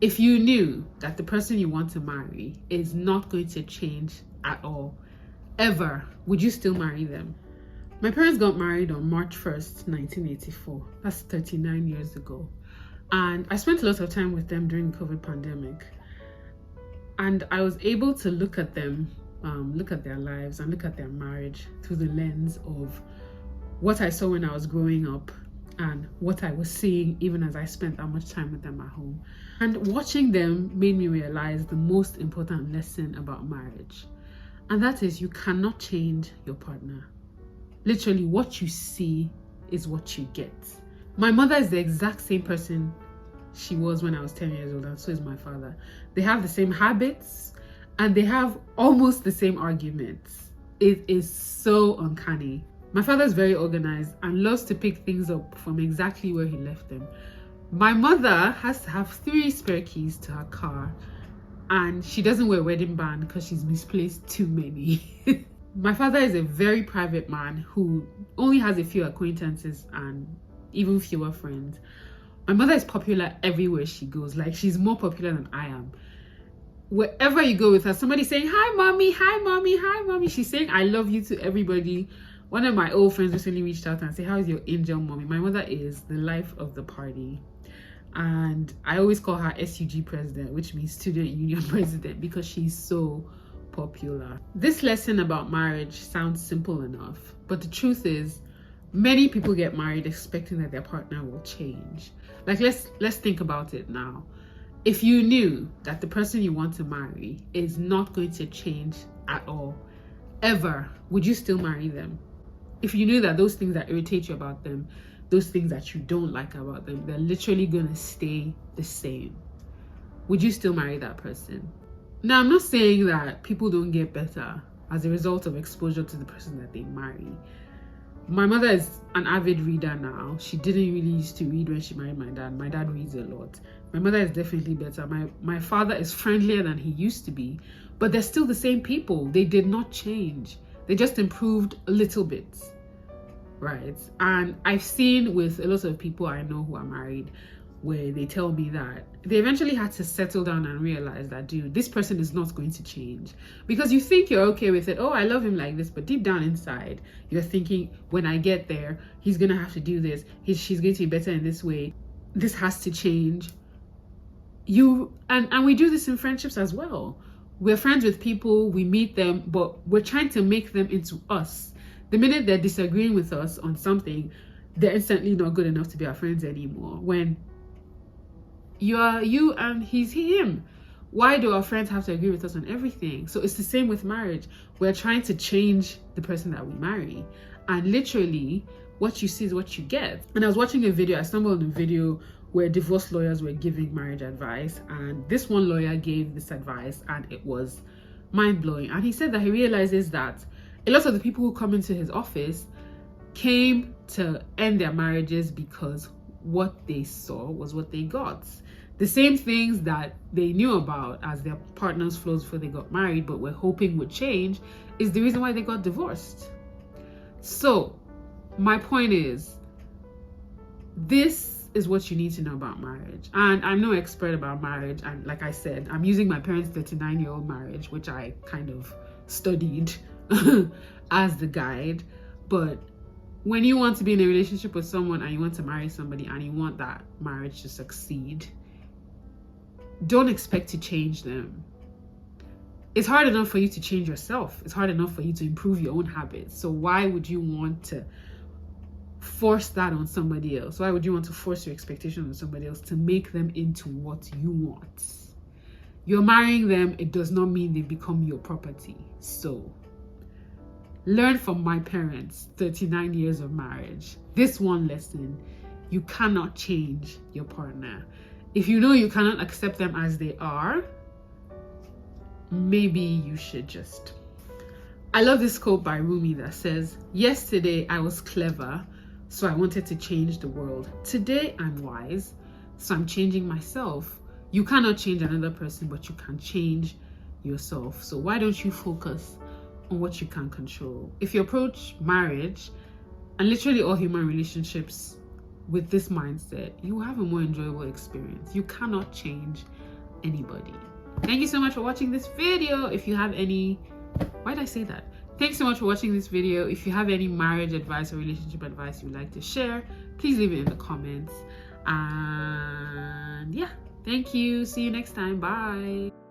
If you knew that the person you want to marry is not going to change at all, ever, would you still marry them? My parents got married on March 1st, 1984. That's 39 years ago. And I spent a lot of time with them during the COVID pandemic. And I was able to look at them, look at their lives and look at their marriage through the lens of what I saw when I was growing up and what I was seeing even as I spent that much time with them at home. And watching them made me realize the most important lesson about marriage. And that is, you cannot change your partner. Literally, what you see is what you get. My mother is the exact same person she was when I was 10 years old, and so is my father. They have the same habits and they have almost the same arguments. It is so uncanny. My father is very organized and loves to pick things up from exactly where he left them. My mother has to have 3 spare keys to her car, and she doesn't wear a wedding band because she's misplaced too many. My father is a very private man who only has a few acquaintances and even fewer friends. My mother is popular everywhere she goes. Like, she's more popular than I am. Wherever you go with her, somebody's saying, "Hi, mommy, hi, mommy, hi, mommy." She's saying, "I love you" to everybody. One of my old friends recently reached out and said, "How's your angel mommy?" My mother is the life of the party. And I always call her SUG president, which means student union president, because she's so popular. This lesson about marriage sounds simple enough, but the truth is, many people get married expecting that their partner will change. Like, let's think about it now. If you knew that the person you want to marry is not going to change at all, ever, would you still marry them? If you knew that those things that irritate you about them, those things that you don't like about them, they're literally gonna stay the same, would you still marry that person? Now, I'm not saying that people don't get better as a result of exposure to the person that they marry. My mother is an avid reader now. She didn't really used to read when she married my dad. My dad reads a lot. My mother is definitely better. My father is friendlier than he used to be, but they're still the same people. They did not change. They just improved a little bit, right? And I've seen with a lot of people I know who are married, where they tell me that they eventually had to settle down and realize that, dude, this person is not going to change. Because you think you're okay with it. Oh, I love him like this. But deep down inside, you're thinking, when I get there, he's going to have to do this. She's going to be better in this way. This has to change. And we do this in friendships as well. We're friends with people, we meet them, but we're trying to make them into us. The minute they're disagreeing with us on something, they're instantly not good enough to be our friends anymore. When you are you and he's him. Why do our friends have to agree with us on everything? So it's the same with marriage. We're trying to change the person that we marry. And literally, what you see is what you get. And I was watching a video, I stumbled on a video where divorce lawyers were giving marriage advice. And this one lawyer gave this advice and it was mind-blowing. And he said that he realizes that a lot of the people who come into his office came to end their marriages because what they saw was what they got. The same things that they knew about as their partner's flaws before they got married, but were hoping would change, is the reason why they got divorced. So my point is, this is what you need to know about marriage. And I'm no expert about marriage. And like I said, I'm using my parents' 39-year-old marriage, which I kind of studied as the guide. But when you want to be in a relationship with someone and you want to marry somebody and you want that marriage to succeed, don't expect to change them. It's hard enough for you to change yourself. It's hard enough for you to improve your own habits. So why would you want to force that on somebody else? Why would you want to force your expectations on somebody else to make them into what you want? You're marrying them. It does not mean they become your property. So learn from my parents, 39 years of marriage. This one lesson: you cannot change your partner. If you know you cannot accept them as they are, maybe you should just. I love this quote by Rumi that says, "Yesterday I was clever, so I wanted to change the world. Today I'm wise, so I'm changing myself." You cannot change another person, but you can change yourself. So why don't you focus on what you can control? If you approach marriage and literally all human relationships with this mindset, you will have a more enjoyable experience. You cannot change anybody. Thank you so much for watching this video. If you have any, why did I say that? Thanks so much for watching this video. If you have any marriage advice or relationship advice you'd like to share, please leave it in the comments. And yeah, thank you. See you next time. Bye.